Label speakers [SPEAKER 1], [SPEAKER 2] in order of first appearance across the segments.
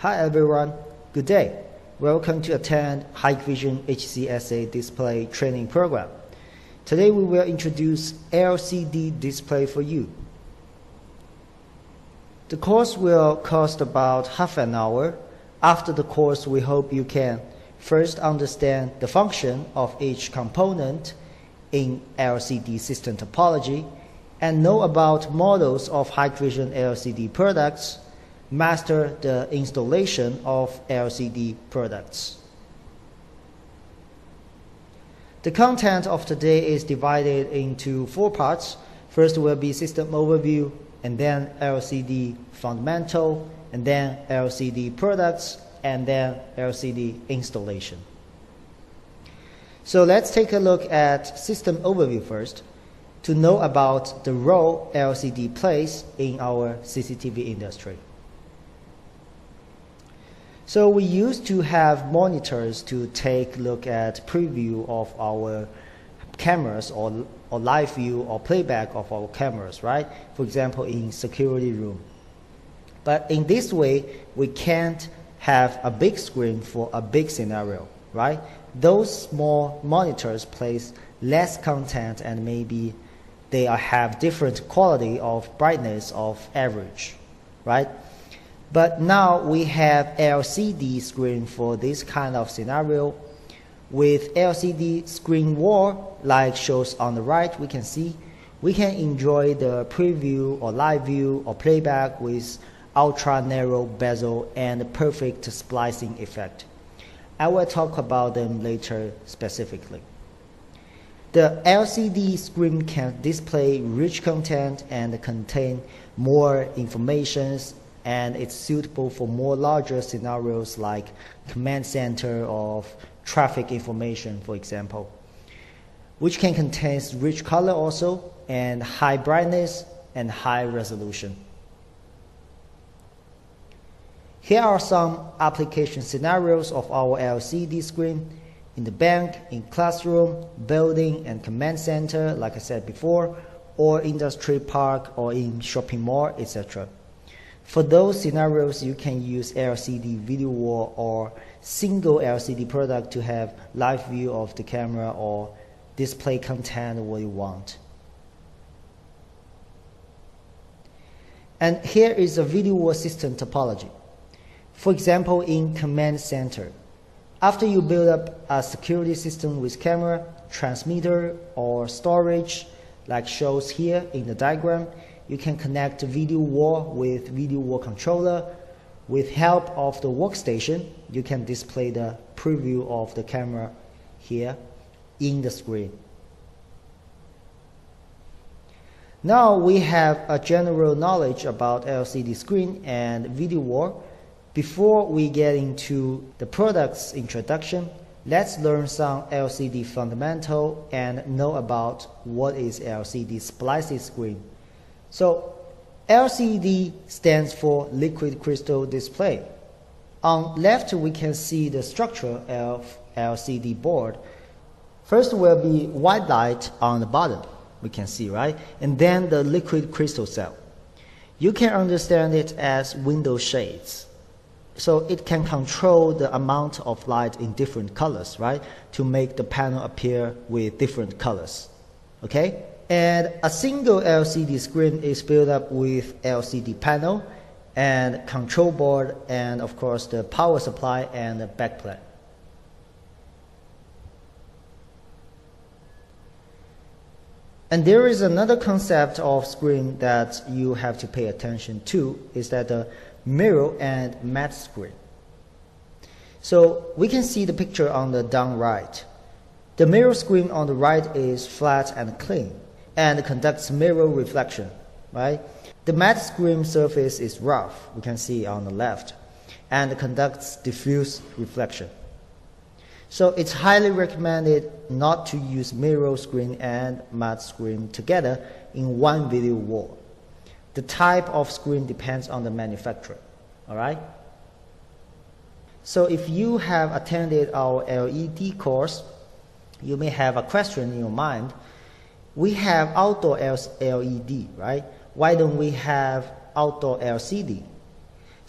[SPEAKER 1] Hi everyone, good day. Welcome to attend Hikvision HCSA-Display training program. Today we will introduce LCD display for you. The course will cost about half an hour. After the course, we hope you can first understand the function of each component in LCD system topology and know about models of Hikvision LCD products, master the installation of LCD products. The content of today is divided into 4 parts. First will be system overview, and then LCD fundamental, and then LCD products, and then LCD installation. So let's take a look at system overview first to know about the role LCD plays in our CCTV industry. So we used to have monitors to take a look at preview of our cameras or live view or playback of our cameras, right? For example, in security room. But in this way, we can't have a big screen for a big scenario, right? Those small monitors place less content and maybe they have different quality of brightness of average, right? But now we have LCD screen for this kind of scenario. With LCD screen wall, like shows on the right, we can see we can enjoy the preview or live view or playback with ultra narrow bezel and perfect splicing effect. I will talk about them later specifically. The LCD screen can display rich content and contain more information, and it's suitable for more larger scenarios like command center of traffic information, for example, which can contain rich color also and high brightness and high resolution. Here are some application scenarios of our LCD screen in the bank, in classroom, building, and command center, like I said before, or industry park, or in shopping mall, etc. For those scenarios, you can use LCD video wall or single LCD product to have live view of the camera or display content what you want. And here is a video wall system topology. For example, in command center, after you build up a security system with camera, transmitter, or storage, like shows here in the diagram, you can connect video wall with video wall controller. With help of the workstation, you can display the preview of the camera here in the screen. Now we have a general knowledge about LCD screen and video wall. Before we get into the product's introduction, let's learn some LCD fundamental and know about what is LCD splicing screen. So LCD stands for liquid crystal display. On left, we can see the structure of LCD board. First will be white light on the bottom, we can see, right? And then the liquid crystal cell. You can understand it as window shades. So it can control the amount of light in different colors, right? To make the panel appear with different colors, okay? And a single LCD screen is built up with LCD panel and control board and of course the power supply and the backplate. And there is another concept of screen that you have to pay attention to, is that the mirror and matte screen. So we can see the picture on the down right. The mirror screen on the right is flat and clean and conducts mirror reflection, right? The matte screen surface is rough, we can see on the left, and conducts diffuse reflection. So it's highly recommended not to use mirror screen and matte screen together in one video wall. The type of screen depends on the manufacturer, all right? So if you have attended our LED course, you may have a question in your mind. We have outdoor LED, right? Why don't we have outdoor LCD?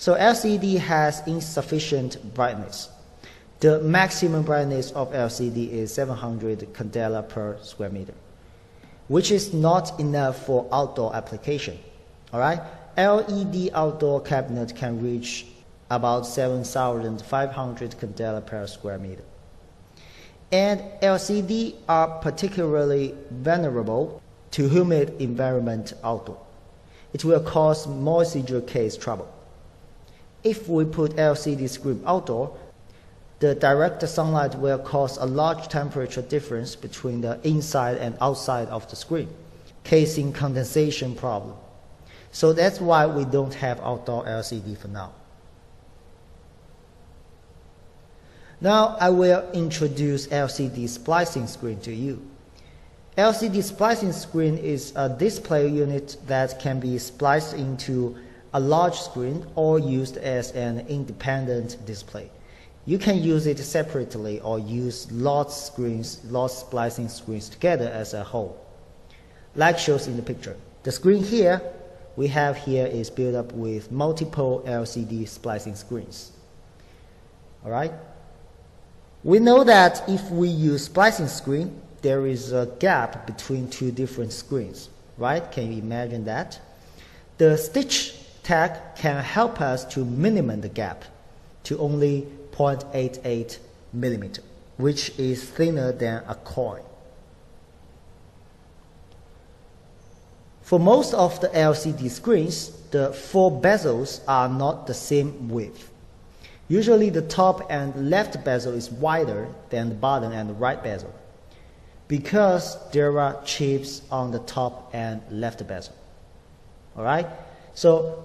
[SPEAKER 1] So LCD has insufficient brightness. The maximum brightness of LCD is 700 candela per square meter, which is not enough for outdoor application. All right? LED outdoor cabinet can reach about 7,500 candela per square meter. And LCD are particularly vulnerable to humid environment outdoor. It will cause moisture case trouble. If we put LCD screen outdoor, the direct sunlight will cause a large temperature difference between the inside and outside of the screen, causing condensation problem. So that's why we don't have outdoor LCD for now. Now I will introduce LCD splicing screen to you. LCD splicing screen is a display unit that can be spliced into a large screen or used as an independent display. You can use it separately or use lots splicing screens together as a whole. Like shows in the picture. The screen here we have here is built up with multiple LCD splicing screens. Alright? We know that if we use splicing screen, there is a gap between two different screens. Right? Can you imagine that? The stitch tag can help us to minimize the gap to only 0.88 millimeter, which is thinner than a coin. For most of the LCD screens, the four bezels are not the same width. Usually the top and left bezel is wider than the bottom and the right bezel because there are chips on the top and left bezel. Alright? So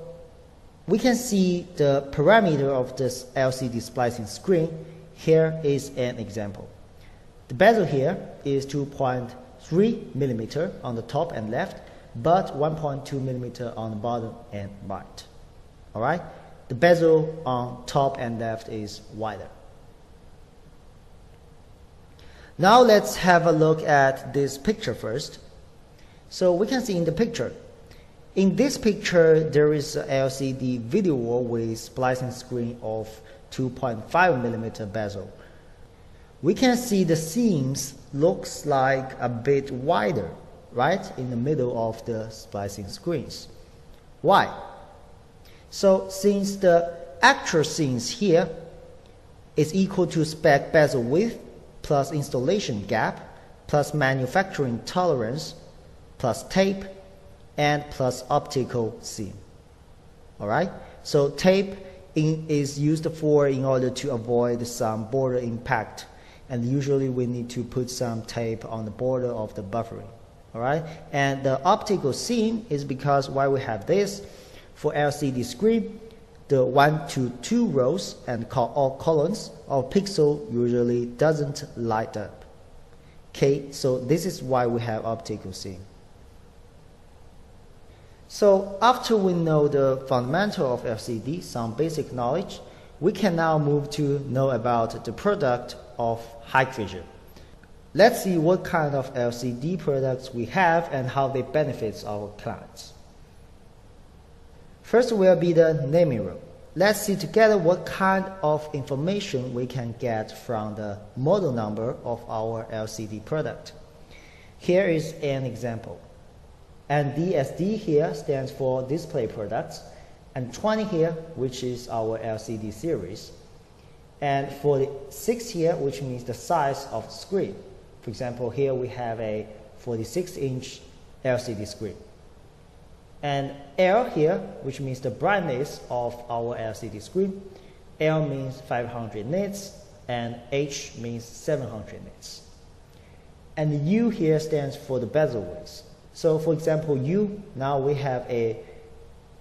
[SPEAKER 1] we can see the parameter of this LCD splicing screen. Here is an example. The bezel here is 2.3 millimeter on the top and left, but 1.2 millimeter on the bottom and right. All right? The bezel on top and left is wider. Now let's have a look at this picture first. So we can see in the picture. In this picture, there is a LCD video wall with splicing screen of 2.5 millimeter bezel. We can see the seams looks like a bit wider, right, in the middle of the splicing screens. Why? So since the actual seams here is equal to spec bezel width plus installation gap plus manufacturing tolerance plus tape and plus optical seam. Alright? So tape is used in order to avoid some border impact, and usually we need to put some tape on the border of the buffering. Alright? And the optical seam is because why we have this. For LCD screen, the 1 to 2 rows and or columns or pixel usually doesn't light up. Okay, so this is why we have optical seam. So after we know the fundamental of LCD, some basic knowledge, we can now move to know about the product of Hikvision. Let's see what kind of LCD products we have and how they benefit our clients. First will be the naming room. Let's see together what kind of information we can get from the model number of our LCD product. Here is an example. And DSD here stands for display products, and 20 here, which is our LCD series, and 46 here, which means the size of the screen. For example, here we have a 46-inch LCD screen. And L here, which means the brightness of our LCD screen. L means 500 nits, and H means 700 nits. And U here stands for the bezel width. So for example, U, now we have a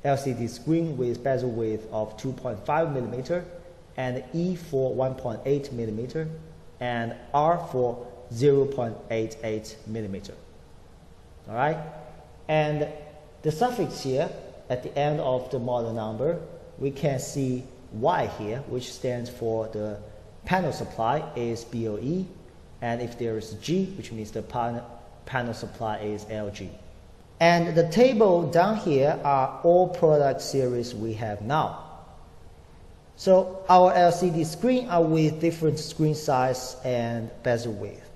[SPEAKER 1] LCD screen with bezel width of 2.5 millimeter, and E for 1.8 millimeter, and R for 0.88 millimeter. All right? And the suffix here at the end of the model number, we can see Y here, which stands for the panel supply is BOE, and if there is G, which means the panel supply is LG. And the table down here are all product series we have now. So our LCD screen are with different screen size and bezel width.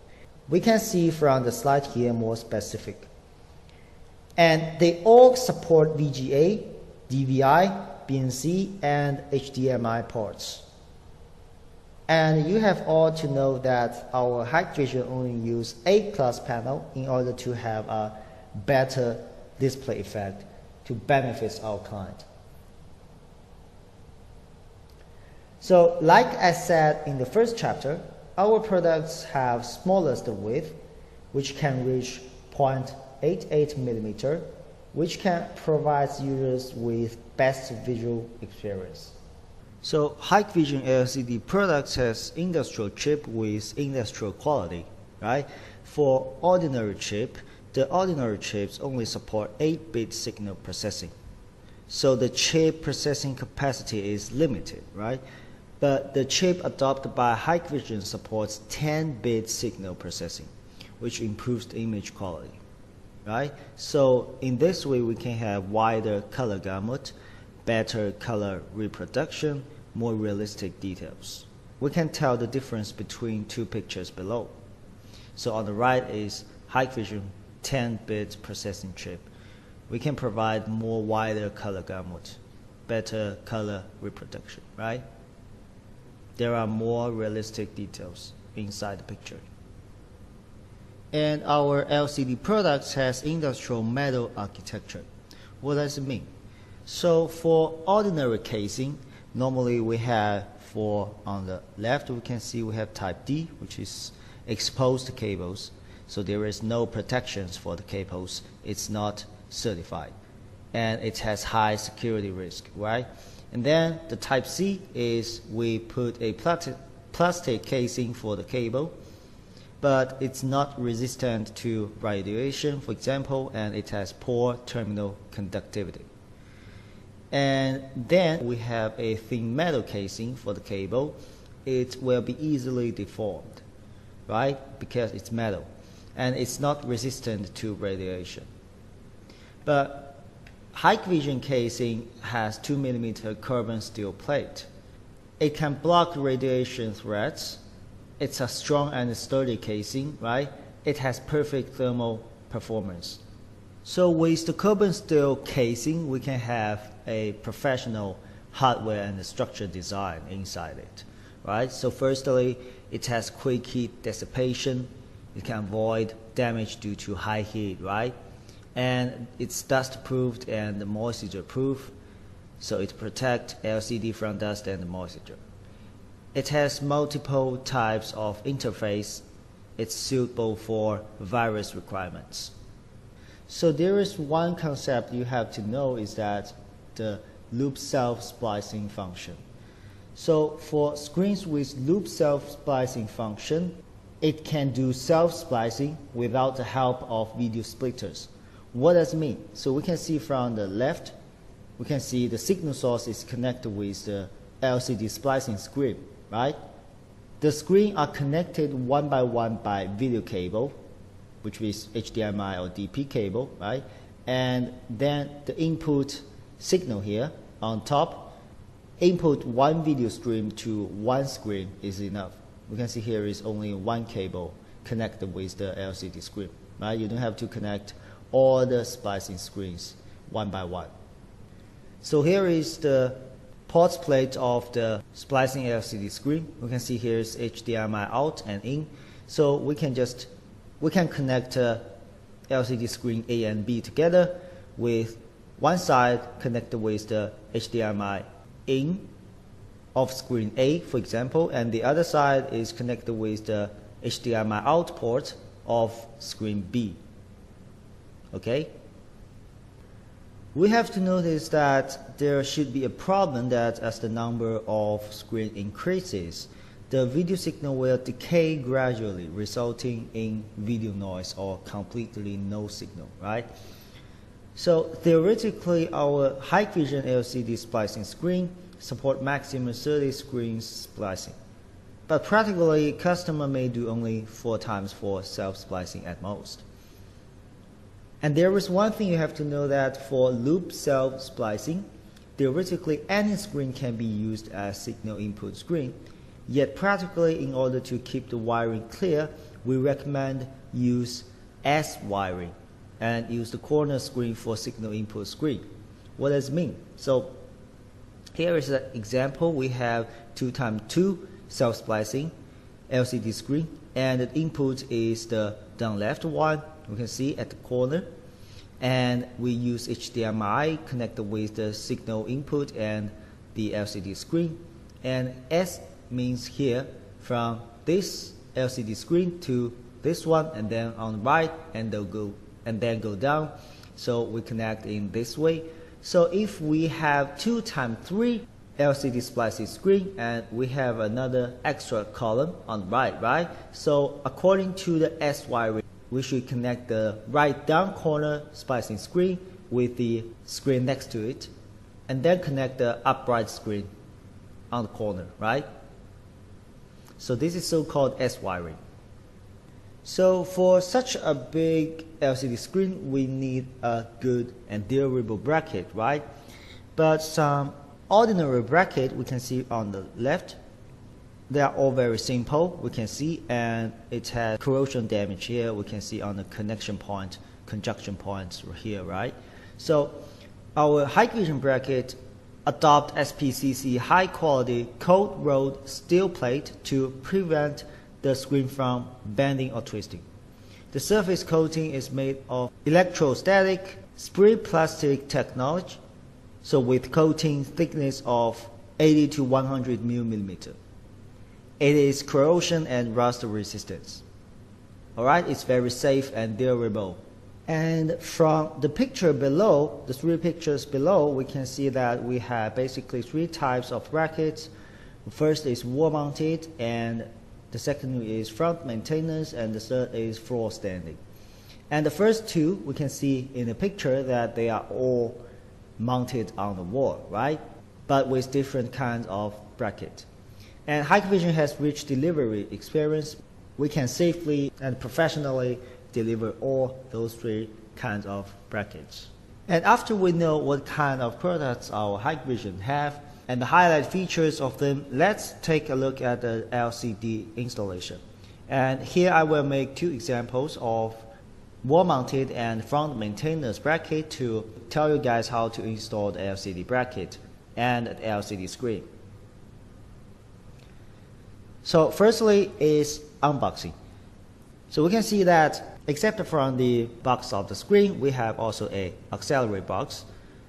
[SPEAKER 1] We can see from the slide here more specific. And they all support VGA, DVI, BNC, and HDMI ports. And you have all to know that our Hikvision only use A-class panel in order to have a better display effect to benefit our client. So like I said in the first chapter, our products have smallest width, which can reach 0.88 millimeter, which can provide users with best visual experience. So Hikvision LCD products has industrial chip with industrial quality, right? For ordinary chip, the ordinary chips only support 8-bit signal processing. So the chip processing capacity is limited, right? But the chip adopted by Hikvision supports 10-bit signal processing, which improves the image quality, right? So in this way, we can have wider color gamut, better color reproduction, more realistic details. We can tell the difference between two pictures below. So on the right is Hikvision 10-bit processing chip. We can provide more wider color gamut, better color reproduction, right? There are more realistic details inside the picture. And our LCD products has industrial metal architecture. What does it mean? So for ordinary casing, normally we have on the left we can see we have type D, which is exposed cables. So there is no protections for the cables. It's not certified. And it has high security risk, right? And then the type C is we put a plastic casing for the cable, but it's not resistant to radiation, for example, and it has poor terminal conductivity. And then we have a thin metal casing for the cable. It will be easily deformed, right? Because it's metal. And it's not resistant to radiation. But Hikvision casing has 2mm carbon steel plate. It can block radiation threats. It's a strong and sturdy casing, right? It has perfect thermal performance. So with the carbon steel casing, we can have a professional hardware and structure design inside it, right? So firstly, it has quick heat dissipation. It can avoid damage due to high heat, right? And it's dust-proof and moisture-proof, so it protects LCD from dust and moisture. It has multiple types of interface. It's suitable for various requirements. So there is one concept you have to know is that the loop self-splicing function. So for screens with loop self-splicing function, it can do self-splicing without the help of video splitters. What does it mean? So we can see from the left, we can see the signal source is connected with the LCD splicing screen, right? The screens are connected one by one by video cable, which is HDMI or DP cable, right? And then the input signal here on top, input one video stream to one screen is enough. We can see here is only one cable connected with the LCD screen, right? You don't have to connect all the splicing screens one by one. So here is the port plate of the splicing LCD screen. We can see here is HDMI out and in. So we can connect LCD screen A and B together with one side connected with the HDMI in of screen A, for example, and the other side is connected with the HDMI out port of screen B. Okay? We have to notice that there should be a problem that as the number of screens increases, the video signal will decay gradually, resulting in video noise or completely no signal, right? So theoretically, our Hikvision LCD splicing screen support maximum 30 screens splicing. But practically, customer may do only 4 times 4 self-splicing at most. And there is one thing you have to know that for loop self-splicing, theoretically any screen can be used as signal input screen, yet practically in order to keep the wiring clear, we recommend use S wiring and use the corner screen for signal input screen. What does it mean? So here is an example. We have 2x2 self-splicing LCD screen, and the input is the down left one, we can see at the corner, and we use HDMI connected with the signal input and the LCD screen, and S means here from this LCD screen to this one, and then on the right, and then go down. So we connect in this way. So if we have 2x3 LCD splicing screen and we have another extra column on the right? So according to the S wiring, we should connect the right down corner splicing screen with the screen next to it, and then connect the upright screen on the corner, right? So this is so-called S wiring. So for such a big LCD screen, we need a good and durable bracket, right? But some ordinary bracket we can see on the left, they are all very simple, we can see, and it has corrosion damage here, we can see on the connection point, conjunction points here, right? So our Hikvision bracket adopt SPCC high quality cold rolled steel plate to prevent the screen from bending or twisting. The surface coating is made of electrostatic spray plastic technology, so with coating thickness of 80 to 100 millimeter. It is corrosion and rust resistance. Alright, it's very safe and durable. And from the picture below, the three pictures below, we can see that we have basically three types of brackets. The first is wall mounted, and the second is front maintenance, and the third is floor standing. And the first two, we can see in the picture that they are all mounted on the wall, right? But with different kinds of bracket. And Hikvision has rich delivery experience. We can safely and professionally deliver all those three kinds of brackets. And after we know what kind of products our Hikvision have and the highlight features of them, let's take a look at the LCD installation. And here I will make two examples of wall-mounted and front maintenance bracket to tell you guys how to install the LCD bracket and the LCD screen. So firstly is unboxing. So we can see that except from the box of the screen, we have also a auxiliary box.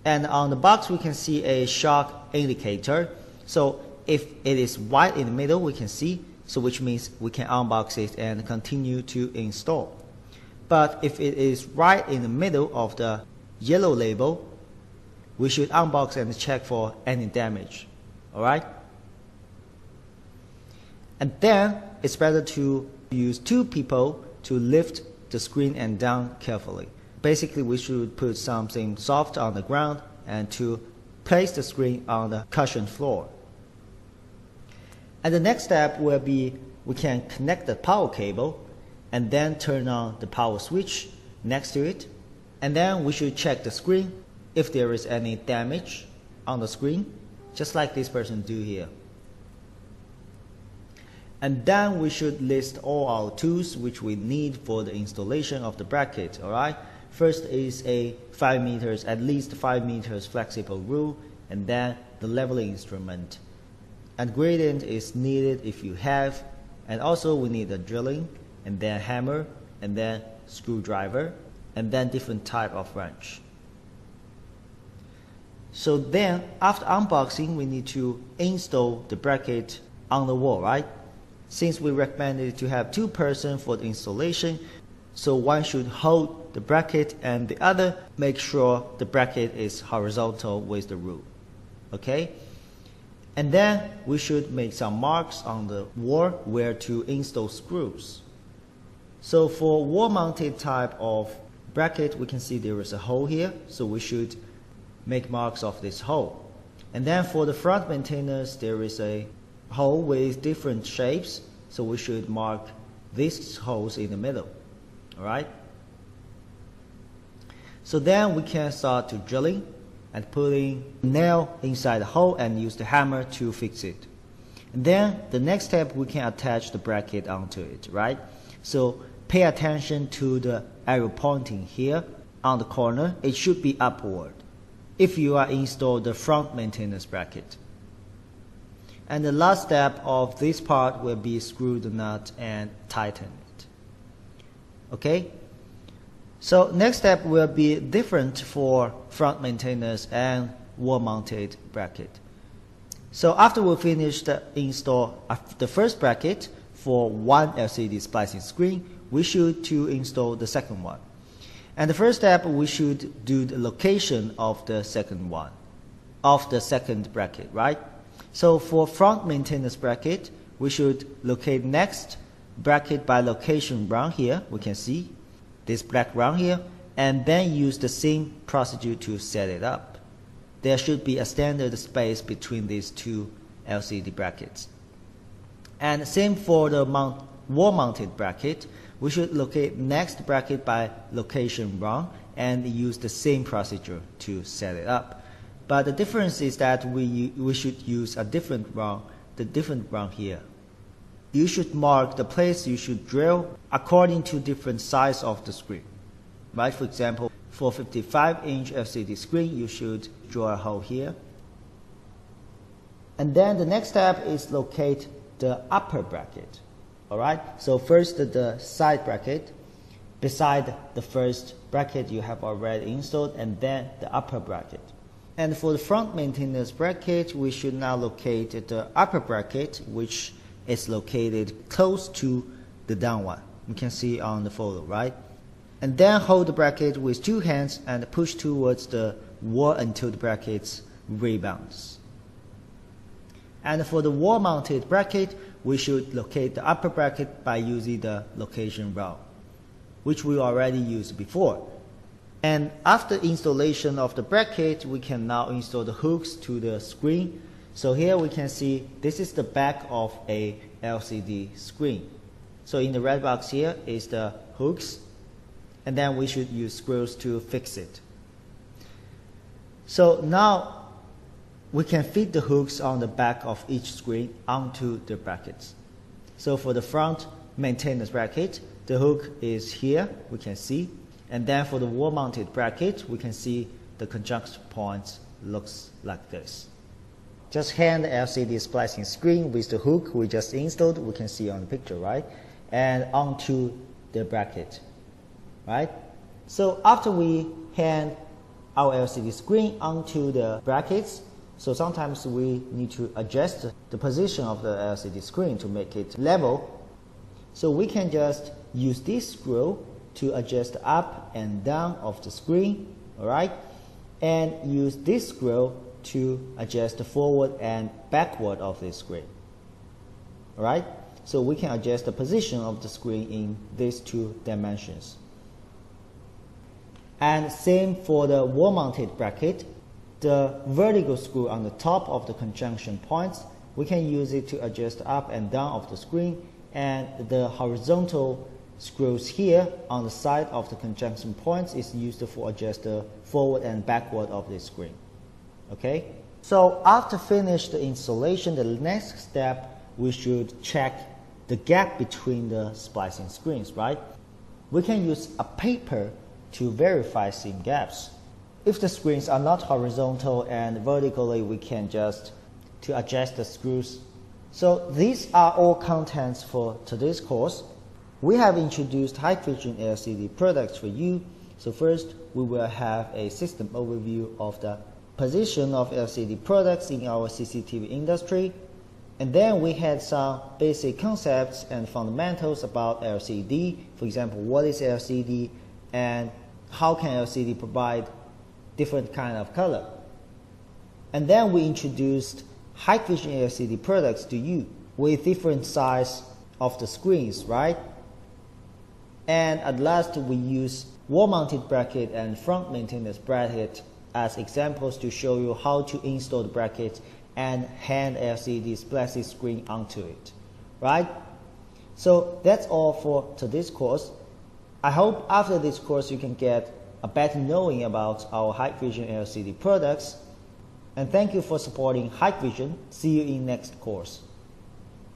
[SPEAKER 1] And on the box we can see a shock indicator. So if it is white in the middle, we can see, so which means we can unbox it and continue to install. But if it is right in the middle of the yellow label, we should unbox and check for any damage. Alright? And then it's better to use two people to lift the screen and down carefully. Basically, we should put something soft on the ground and to place the screen on the cushioned floor. And the next step will be we can connect the power cable and then turn on the power switch next to it. And then we should check the screen if there is any damage on the screen, just like this person do here. And then we should list all our tools which we need for the installation of the bracket, alright? First is a 5 meters, at least 5 meters flexible rule, and then the leveling instrument. And gradient is needed if you have, and also we need a drilling, and then hammer, and then screwdriver, and then different type of wrench. So then, after unboxing, we need to install the bracket on the wall, right? Since we recommended to have two persons for the installation, so one should hold the bracket and the other make sure the bracket is horizontal with the rule. Okay? And then we should make some marks on the wall where to install screws. So for wall mounted type of bracket, we can see there is a hole here, so we should make marks of this hole. And then for the front maintenance, there is a hole with different shapes, so we should mark these holes in the middle. Alright? So then we can start to drilling, and putting a nail inside the hole and use the hammer to fix it. And then the next step, we can attach the bracket onto it, right? So pay attention to the arrow pointing here on the corner. It should be upward if you are installed the front maintenance bracket. And the last step of this part will be screw the nut and tighten it. Okay? So next step will be different for front maintenance and wall-mounted bracket. So after we finish the install of the first bracket for one LCD splicing screen, we should to install the second one. And the first step, we should do the location of the second one, of the second bracket, right? So for front maintenance bracket, we should locate next bracket by location round here. We can see this black round here, and then use the same procedure to set it up. There should be a standard space between these two LCD brackets. And same for the wall-mounted bracket. We should locate next bracket by location round and use the same procedure to set it up. But the difference is that we should use a different round, the different round here. You should mark the place you should drill according to different size of the screen. Right? For example, for 55-inch LCD screen, you should draw a hole here. And then the next step is locate the upper bracket. Alright? So first the side bracket beside the first bracket you have already installed, and then the upper bracket. And for the front maintenance bracket, we should now locate the upper bracket, which is located close to the down one. You can see on the photo, right? And then hold the bracket with two hands and push towards the wall until the bracket rebounds. And for the wall-mounted bracket, we should locate the upper bracket by using the location round, which we already used before. And after installation of the bracket, we can now install the hooks to the screen. So here we can see this is the back of a LCD screen. So in the red box here is the hooks, and then we should use screws to fix it. So now we can fit the hooks on the back of each screen onto the brackets. So for the front maintenance bracket, the hook is here, we can see. And then for the wall-mounted bracket, we can see the conjunction points looks like this. Just hand the LCD splicing screen with the hook we just installed, we can see on the picture, right? And onto the bracket, right? So after we hand our LCD screen onto the brackets, so sometimes we need to adjust the position of the LCD screen to make it level. So we can just use this screw to adjust the up and down of the screen, alright? And use this screw to adjust the forward and backward of the screen, alright? So we can adjust the position of the screen in these two dimensions. And same for the wall-mounted bracket. The vertical screw on the top of the conjunction points, we can use it to adjust the up and down of the screen, and the horizontal screws here on the side of the conjunction points is used for adjust the forward and backward of the screen. Okay? So after finish the installation, the next step, we should check the gap between the splicing screens, right? We can use a paper to verify seam gaps. If the screens are not horizontal and vertically, we can just to adjust the screws. So these are all contents for today's course. We have introduced Hikvision LCD products for you. So first, we will have a system overview of the position of LCD products in our CCTV industry. And then we had some basic concepts and fundamentals about LCD. For example, what is LCD and how can LCD provide different kind of color. And then we introduced Hikvision LCD products to you with different size of the screens, right? And at last, we use wall-mounted bracket and front maintenance bracket as examples to show you how to install the bracket and hand LCD splicing screen onto it, right? So that's all for today's course. I hope after this course you can get a better knowing about our Hikvision LCD products. And thank you for supporting Hikvision. See you in next course.